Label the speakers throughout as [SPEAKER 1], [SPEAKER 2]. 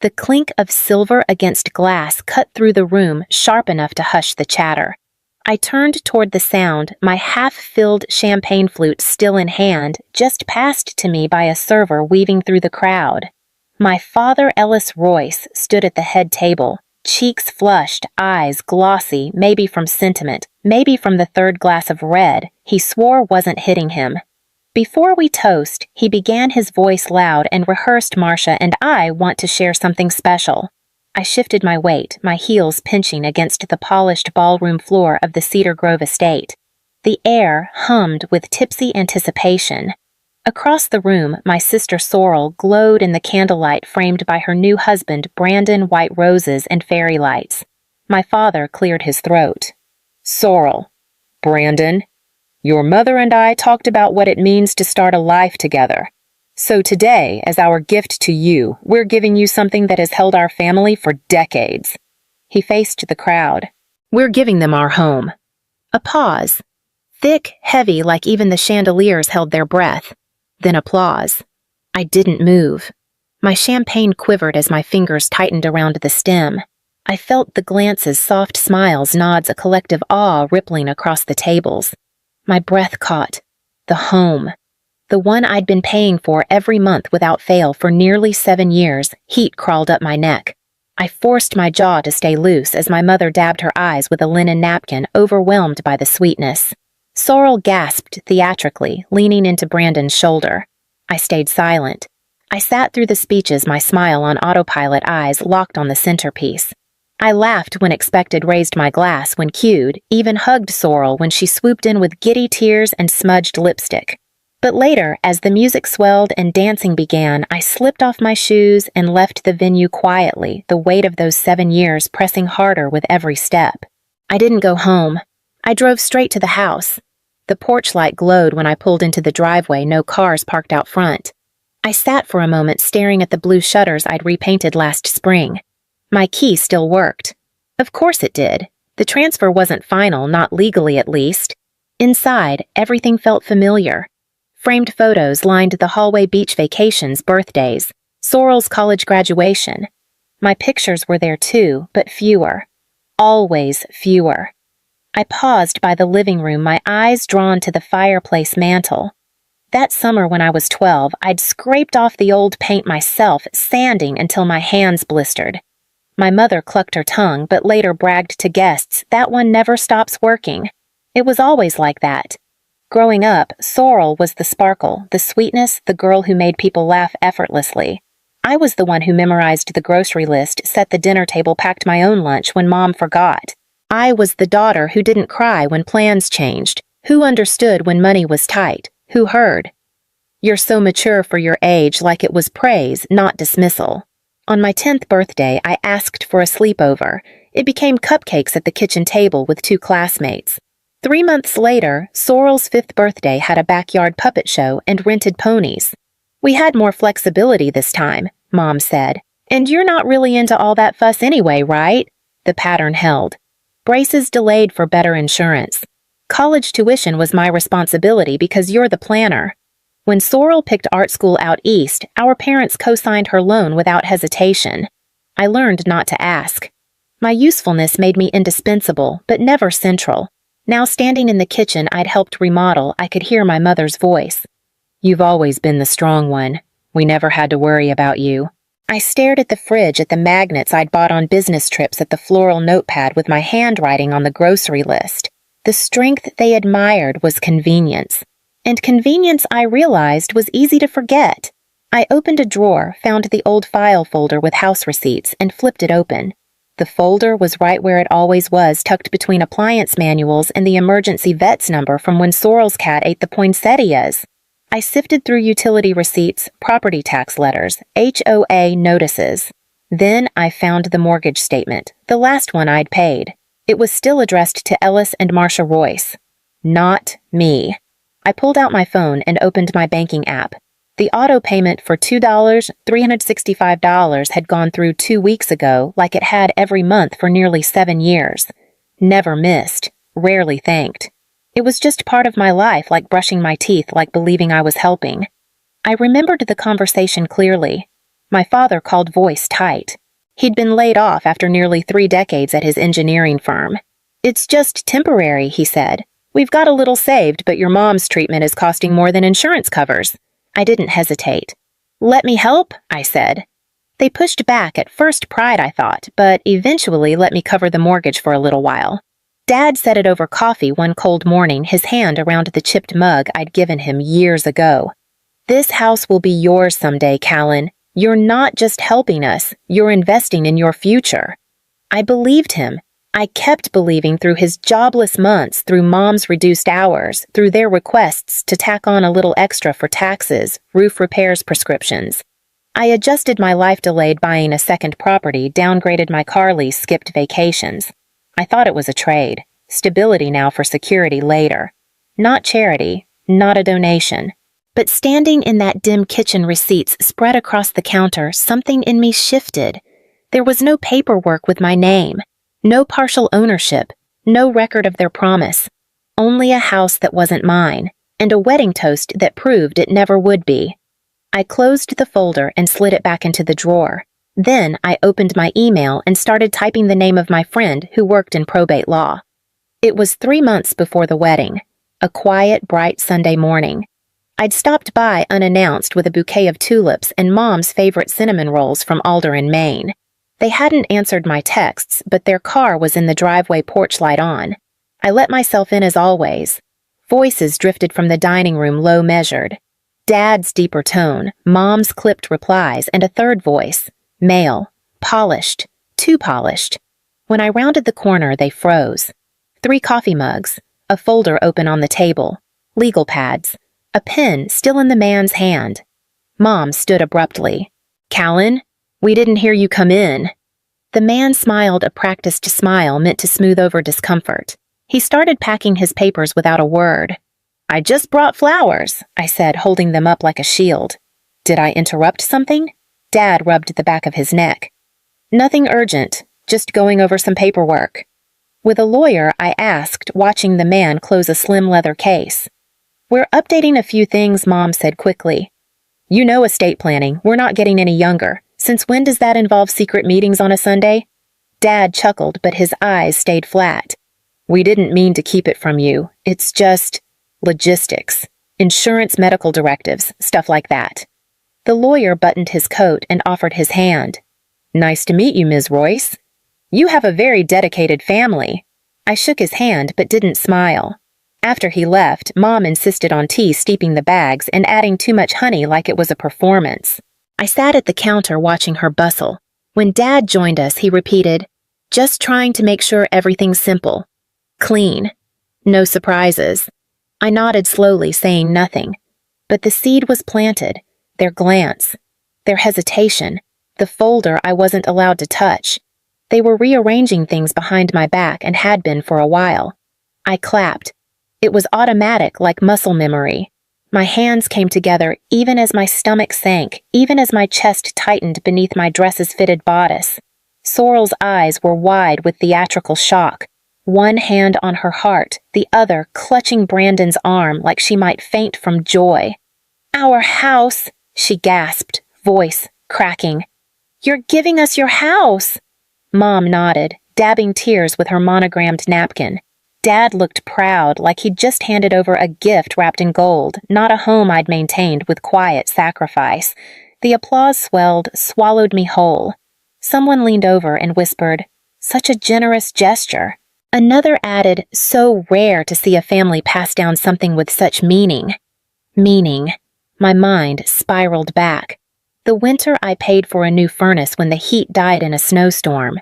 [SPEAKER 1] The clink of silver against glass cut through the room, sharp enough to hush the chatter. I turned toward the sound, my half-filled champagne flute still in hand, just passed to me by a server weaving through the crowd. My father, Ellis Royce, stood at the head table, cheeks flushed, eyes glossy, maybe from sentiment, maybe from the third glass of red he swore wasn't hitting him. Before we toast, he began his voice loud and rehearsed Marcia and I want to share something special. I shifted my weight, my heels pinching against the polished ballroom floor of the Cedar Grove estate. The air hummed with tipsy anticipation. Across the room, my sister Sorrel glowed in the candlelight framed by her new husband Brandon white roses and fairy lights. My father cleared his throat. "Sorrel, Brandon, your mother and I talked about what it means to start a life together. So today, as our gift to you, we're giving you something that has held our family for decades." He faced the crowd. "We're giving them our home." A pause. Thick, heavy, like even the chandeliers held their breath. Then applause. I didn't move. My champagne quivered as my fingers tightened around the stem. I felt the glances, soft smiles, nods, a collective awe rippling across the tables. My breath caught. The home. The one I'd been paying for every month without fail for nearly 7 years, heat crawled up my neck. I forced my jaw to stay loose as my mother dabbed her eyes with a linen napkin, overwhelmed by the sweetness. Sorrel gasped theatrically, leaning into Brandon's shoulder. I stayed silent. I sat through the speeches, my smile on autopilot, eyes locked on the centerpiece. I laughed when expected, raised my glass when cued, even hugged Sorrel when she swooped in with giddy tears and smudged lipstick. But later, as the music swelled and dancing began, I slipped off my shoes and left the venue quietly, the weight of those 7 years pressing harder with every step. I didn't go home. I drove straight to the house. The porch light glowed when I pulled into the driveway, no cars parked out front. I sat for a moment staring at the blue shutters I'd repainted last spring. My key still worked. Of course it did. The transfer wasn't final, not legally at least. Inside, everything felt familiar. Framed photos lined the hallway, beach vacations, birthdays, Sorrel's college graduation. My pictures were there too, but fewer. Always fewer. I paused by the living room, my eyes drawn to the fireplace mantel. That summer when I was 12, I'd scraped off the old paint myself, sanding until my hands blistered. My mother clucked her tongue, but later bragged to guests, "That one never stops working." It was always like that. Growing up, Sorrel was the sparkle, the sweetness, the girl who made people laugh effortlessly. I was the one who memorized the grocery list, set the dinner table, packed my own lunch when Mom forgot. I was the daughter who didn't cry when plans changed, who understood when money was tight, who heard. "You're so mature for your age," like it was praise, not dismissal. On my 10th birthday, I asked for a sleepover. It became cupcakes at the kitchen table with 2 classmates. 3 months later, Sorrel's 5th birthday had a backyard puppet show and rented ponies. "We had more flexibility this time," Mom said. "And you're not really into all that fuss anyway, right?" The pattern held. Braces delayed for better insurance. College tuition was my responsibility because you're the planner. When Sorrel picked art school out east, our parents co-signed her loan without hesitation. I learned not to ask. My usefulness made me indispensable, but never central. Now standing in the kitchen I'd helped remodel, I could hear my mother's voice. "You've always been the strong one. We never had to worry about you." I stared at the fridge, at the magnets I'd bought on business trips, at the floral notepad with my handwriting on the grocery list. The strength they admired was convenience. And convenience, I realized, was easy to forget. I opened a drawer, found the old file folder with house receipts, and flipped it open. The folder was right where it always was, tucked between appliance manuals and the emergency vet's number from when Sorrel's cat ate the poinsettias. I sifted through utility receipts, property tax letters, HOA notices. Then I found the mortgage statement, the last one I'd paid. It was still addressed to Ellis and Marcia Royce. Not me. I pulled out my phone and opened my banking app. The auto payment for $2, $365 had gone through 2 weeks ago, like it had every month for nearly 7 years. Never missed, rarely thanked. It was just part of my life, like brushing my teeth, like believing I was helping. I remembered the conversation clearly. My father called voice tight. He'd been laid off after nearly 3 decades at his engineering firm. "It's just temporary," he said. "We've got a little saved, but your mom's treatment is costing more than insurance covers." I didn't hesitate. "Let me help," I said. They pushed back at first pride, I thought, but eventually let me cover the mortgage for a little while. Dad said it over coffee one cold morning, his hand around the chipped mug I'd given him years ago. "This house will be yours someday, Callan. You're not just helping us, you're investing in your future." I believed him. I kept believing through his jobless months, through Mom's reduced hours, through their requests to tack on a little extra for taxes, roof repairs, prescriptions. I adjusted my life delayed buying a second property, downgraded my car lease, skipped vacations. I thought it was a trade. Stability now for security later. Not charity, not a donation. But standing in that dim kitchen, receipts spread across the counter, something in me shifted. There was no paperwork with my name, no partial ownership, no record of their promise. Only a house that wasn't mine, and a wedding toast that proved it never would be. I closed the folder and slid it back into the drawer. Then I opened my email and started typing the name of my friend who worked in probate law. It was 3 months before the wedding, a quiet, bright Sunday morning. I'd stopped by unannounced with a bouquet of tulips and Mom's favorite cinnamon rolls from Alder in Maine. They hadn't answered my texts, but their car was in the driveway, porch light on. I let myself in as always. Voices drifted from the dining room, low measured. Dad's deeper tone, Mom's clipped replies, and a third voice, male, polished, too polished. When I rounded the corner, they froze. 3 coffee mugs, a folder open on the table, legal pads, a pen still in the man's hand. Mom stood abruptly. "Callan, we didn't hear you come in." The man smiled, a practiced smile meant to smooth over discomfort. He started packing his papers without a word. "I just brought flowers," I said, holding them up like a shield. "Did I interrupt something?" Dad rubbed the back of his neck. "Nothing urgent, just going over some paperwork." With a lawyer, I asked, watching the man close a slim leather case. "We're updating a few things," Mom said quickly. "You know estate planning, we're not getting any younger. Since when does that involve secret meetings on a Sunday?" Dad chuckled, but his eyes stayed flat. "We didn't mean to keep it from you. It's just logistics, insurance, medical directives, stuff like that." The lawyer buttoned his coat and offered his hand. "Nice to meet you, Ms. Royce. You have a very dedicated family." I shook his hand but didn't smile. After he left, Mom insisted on tea, steeping the bags and adding too much honey like it was a performance. I sat at the counter watching her bustle. When Dad joined us, he repeated, "Just trying to make sure everything's simple. Clean. No surprises." I nodded slowly, saying nothing. But the seed was planted. Their glance, their hesitation, the folder I wasn't allowed to touch. They were rearranging things behind my back and had been for a while. I clapped. It was automatic, like muscle memory. My hands came together even as my stomach sank, even as my chest tightened beneath my dress's fitted bodice. Sorrel's eyes were wide with theatrical shock. One hand on her heart, the other clutching Brandon's arm like she might faint from joy. "Our house," she gasped, voice cracking. "You're giving us your house." Mom nodded, dabbing tears with her monogrammed napkin. Dad looked proud, like he'd just handed over a gift wrapped in gold, not a home I'd maintained with quiet sacrifice. The applause swelled, swallowed me whole. Someone leaned over and whispered, "Such a generous gesture." Another added, "So rare to see a family pass down something with such meaning." Meaning. My mind spiraled back. The winter I paid for a new furnace when the heat died in a snowstorm.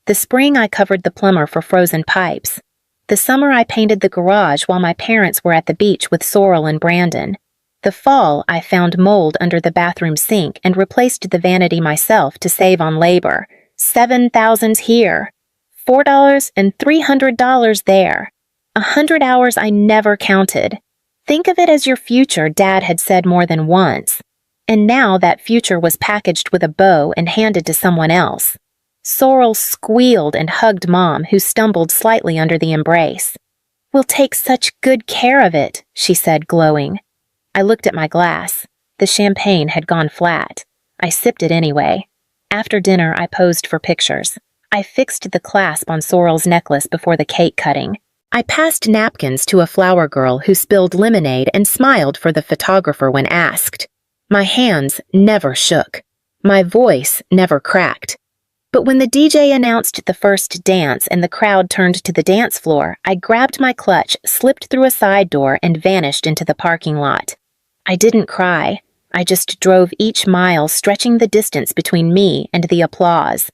[SPEAKER 1] The spring I covered the plumber for frozen pipes. The summer I painted the garage while my parents were at the beach with Sorrel and Brandon. The fall I found mold under the bathroom sink and replaced the vanity myself to save on labor. $7,000 here. $4 and $300 there. 100 hours I never counted. Think of it as your future, Dad had said more than once. And now that future was packaged with a bow and handed to someone else. Sorrel squealed and hugged Mom, who stumbled slightly under the embrace. "We'll take such good care of it," she said, glowing. I looked at my glass. The champagne had gone flat. I sipped it anyway. After dinner, I posed for pictures. I fixed the clasp on Sorrel's necklace before the cake cutting. I passed napkins to a flower girl who spilled lemonade and smiled for the photographer when asked. My hands never shook. My voice never cracked. But when the DJ announced the first dance and the crowd turned to the dance floor, I grabbed my clutch, slipped through a side door, and vanished into the parking lot. I didn't cry. I just drove each mile, stretching the distance between me and the applause.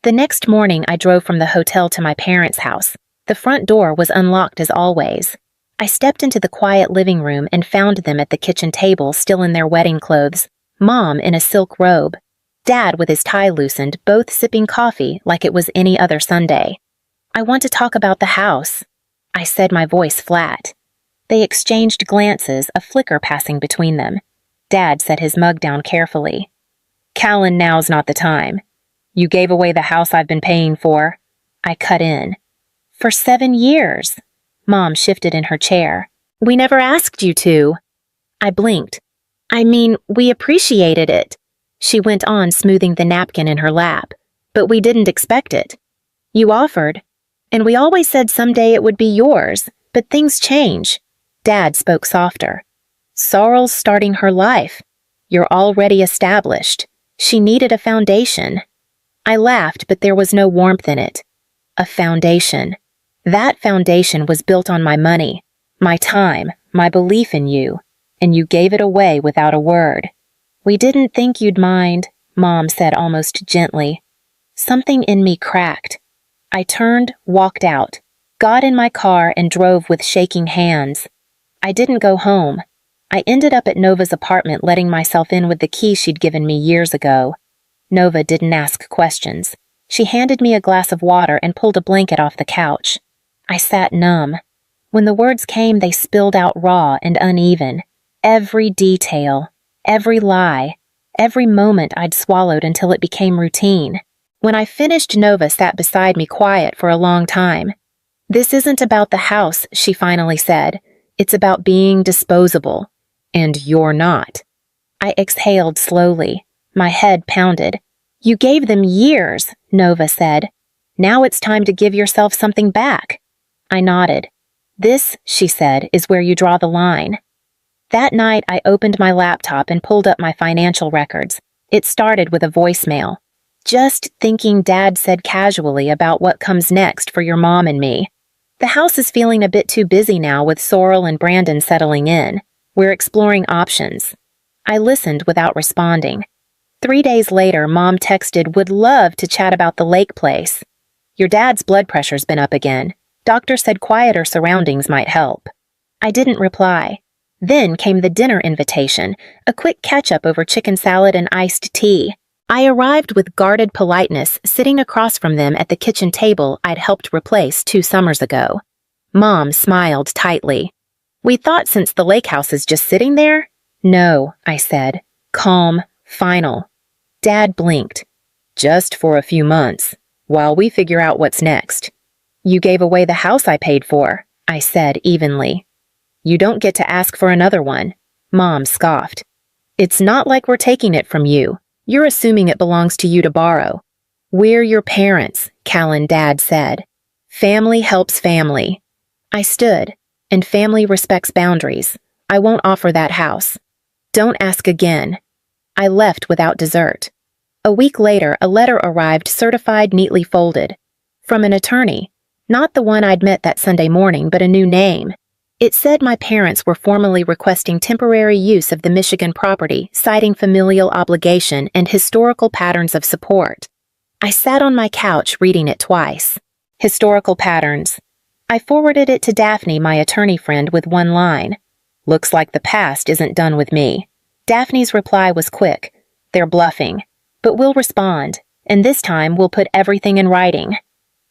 [SPEAKER 1] The next morning, I drove from the hotel to my parents' house. The front door was unlocked as always. I stepped into the quiet living room and found them at the kitchen table, still in their wedding clothes, Mom in a silk robe, Dad with his tie loosened, both sipping coffee like it was any other Sunday. "I want to talk about the house," I said, my voice flat. They exchanged glances, a flicker passing between them. Dad set his mug down carefully. "Callan, now's not the time. You gave away the house I've been paying for." I cut in. "For 7 years." Mom shifted in her chair. "We never asked you to." I blinked. "I mean, we appreciated it." She went on, smoothing the napkin in her lap. "But we didn't expect it. You offered, and we always said someday it would be yours, but things change." Dad spoke softer. "Sorrel's starting her life. You're already established. She needed a foundation." I laughed, but there was no warmth in it. A foundation. That foundation was built on my money, my time, my belief in you, and you gave it away without a word. "We didn't think you'd mind," Mom said almost gently. Something in me cracked. I turned, walked out, got in my car, and drove with shaking hands. I didn't go home. I ended up at Nova's apartment, letting myself in with the key she'd given me years ago. Nova didn't ask questions. She handed me a glass of water and pulled a blanket off the couch. I sat numb. When the words came, they spilled out raw and uneven. Every detail, every lie, every moment I'd swallowed until it became routine. When I finished, Nova sat beside me quiet for a long time. "This isn't about the house," she finally said. "It's about being disposable. And you're not." I exhaled slowly. My head pounded. "You gave them years," Nova said. "Now it's time to give yourself something back." I nodded. "This," she said, "is where you draw the line." That night, I opened my laptop and pulled up my financial records. It started with a voicemail. "Just thinking," Dad said casually, "about what comes next for your mom and me. The house is feeling a bit too busy now with Sorrel and Brandon settling in. We're exploring options." I listened without responding. 3 days later, Mom texted, "Would love to chat about the lake place. Your dad's blood pressure's been up again. Doctor said quieter surroundings might help." I didn't reply. Then came the dinner invitation, a quick catch-up over chicken salad and iced tea. I arrived with guarded politeness, sitting across from them at the kitchen table I'd helped replace 2 summers ago. Mom smiled tightly. "We thought since the lake house is just sitting there?" "No," I said. Calm, final. Dad blinked. "Just for a few months, while we figure out what's next." "You gave away the house I paid for," I said evenly. "You don't get to ask for another one," Mom scoffed. "It's not like we're taking it from you. You're assuming it belongs to you to borrow." "We're your parents," Callan, Dad said. "Family helps family." I stood, "And family respects boundaries. I won't offer that house." "Don't ask again." I left without dessert. A week later, a letter arrived, certified, neatly folded. From an attorney. Not the one I'd met that Sunday morning, but a new name. It said my parents were formally requesting temporary use of the Michigan property, citing familial obligation and historical patterns of support. I sat on my couch reading it twice. Historical patterns. I forwarded it to Daphne, my attorney friend, with one line. "Looks like the past isn't done with me." Daphne's reply was quick. "They're bluffing. But we'll respond, and this time we'll put everything in writing."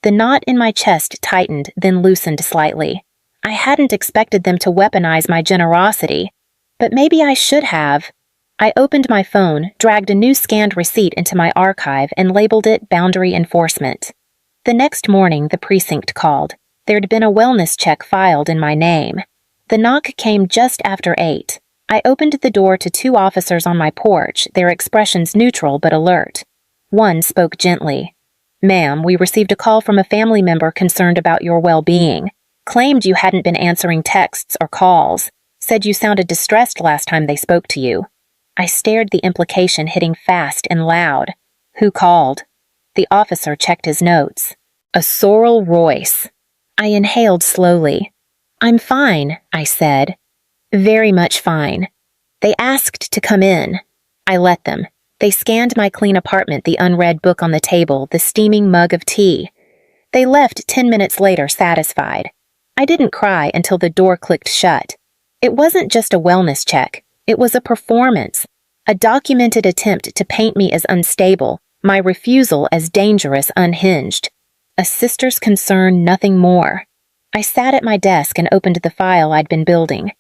[SPEAKER 1] The knot in my chest tightened, then loosened slightly. I hadn't expected them to weaponize my generosity, but maybe I should have. I opened my phone, dragged a new scanned receipt into my archive, and labeled it Boundary Enforcement. The next morning, the precinct called. There'd been a wellness check filed in my name. The knock came just after 8. I opened the door to two officers on my porch, their expressions neutral but alert. One spoke gently. "Ma'am, we received a call from a family member concerned about your well-being. Claimed you hadn't been answering texts or calls. Said you sounded distressed last time they spoke to you." I stared, the implication hitting fast and loud. "Who called?" The officer checked his notes. "A Sorrel Royce." I inhaled slowly. "I'm fine," I said. "Very much fine." They asked to come in. I let them. They scanned my clean apartment, the unread book on the table, the steaming mug of tea. They left 10 minutes later, satisfied. I didn't cry until the door clicked shut. It wasn't just a wellness check. It was a performance, a documented attempt to paint me as unstable, my refusal as dangerous, unhinged. A sister's concern, nothing more. I sat at my desk and opened the file I'd been building.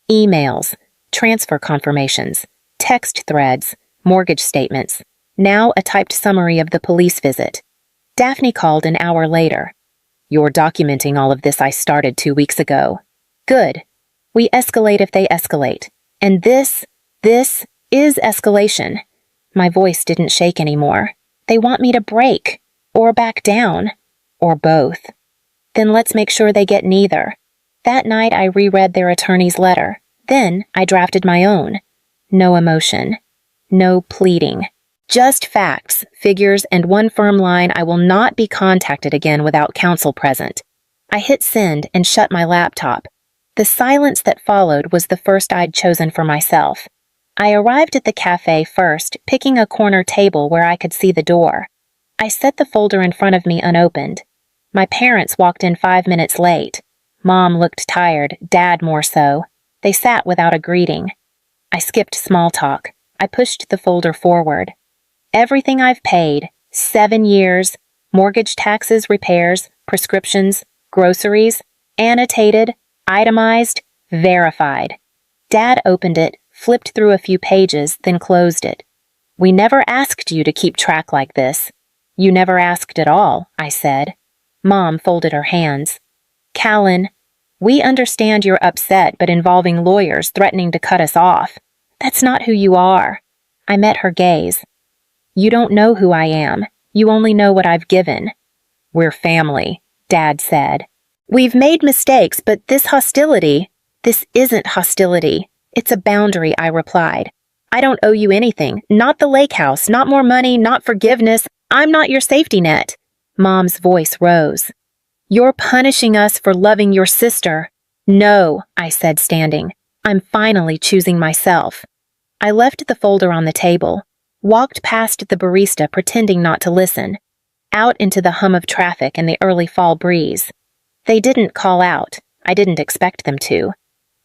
[SPEAKER 1] Emails, transfer confirmations, text threads, mortgage statements, now a typed summary of the police visit. Daphne called an hour later. "You're documenting all of this I started 2 weeks ago." "Good. We escalate if they escalate. And this is escalation." My voice didn't shake anymore. "They want me to break, or back down, or both. Then let's make sure they get neither." That night I reread their attorney's letter. Then I drafted my own. No emotion. No pleading. Just facts, figures, and one firm line: I will not be contacted again without counsel present. I hit send and shut my laptop. The silence that followed was the first I'd chosen for myself. I arrived at the cafe first, picking a corner table where I could see the door. I set the folder in front of me unopened. My parents walked in 5 minutes late. Mom looked tired, Dad more so. They sat without a greeting. I skipped small talk. I pushed the folder forward. Everything I've paid, 7 years, mortgage, taxes, repairs, prescriptions, groceries, annotated, itemized, verified. Dad opened it, flipped through a few pages, then closed it. "We never asked you to keep track like this." "You never asked at all," I said. Mom folded her hands. "Callan, we understand you're upset, but involving lawyers threatening to cut us off. That's not who you are." I met her gaze. "You don't know who I am. You only know what I've given." "We're family," Dad said. "We've made mistakes, but this isn't hostility. It's a boundary," I replied. "I don't owe you anything. Not the lake house, not more money, not forgiveness. I'm not your safety net." Mom's voice rose. "You're punishing us for loving your sister." "No," I said, standing. "I'm finally choosing myself." I left the folder on the table, walked past the barista pretending not to listen, out into the hum of traffic and the early fall breeze. They didn't call out. I didn't expect them to.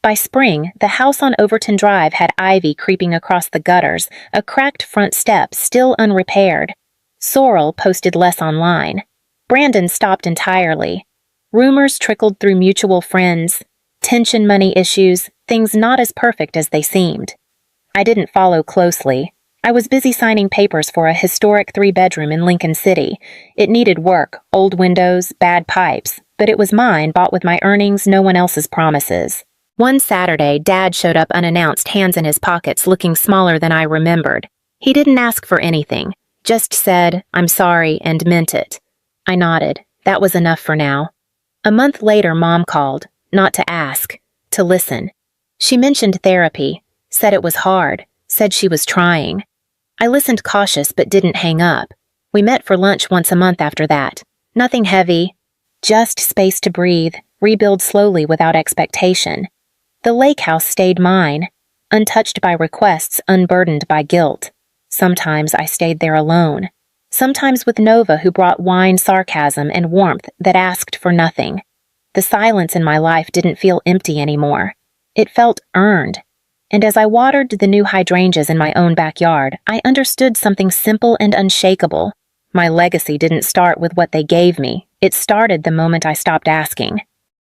[SPEAKER 1] By spring, the house on Overton Drive had ivy creeping across the gutters, a cracked front step still unrepaired. Sorrel posted less online. Brandon stopped entirely. Rumors trickled through mutual friends. Tension money issues, things not as perfect as they seemed. I didn't follow closely. I was busy signing papers for a historic 3-bedroom in Lincoln City. It needed work, old windows, bad pipes, but it was mine, bought with my earnings, no one else's promises. One Saturday, Dad showed up unannounced, hands in his pockets, looking smaller than I remembered. He didn't ask for anything, just said, "I'm sorry," and meant it. I nodded. That was enough for now. A month later, Mom called, not to ask, to listen. She mentioned therapy, said it was hard, said she was trying. I listened cautious but didn't hang up. We met for lunch once a month after that. Nothing heavy, just space to breathe, rebuild slowly without expectation. The lake house stayed mine, untouched by requests, unburdened by guilt. Sometimes I stayed there alone. Sometimes with Nova, who brought wine, sarcasm, and warmth that asked for nothing. The silence in my life didn't feel empty anymore. It felt earned. And as I watered the new hydrangeas in my own backyard, I understood something simple and unshakable. My legacy didn't start with what they gave me. It started the moment I stopped asking.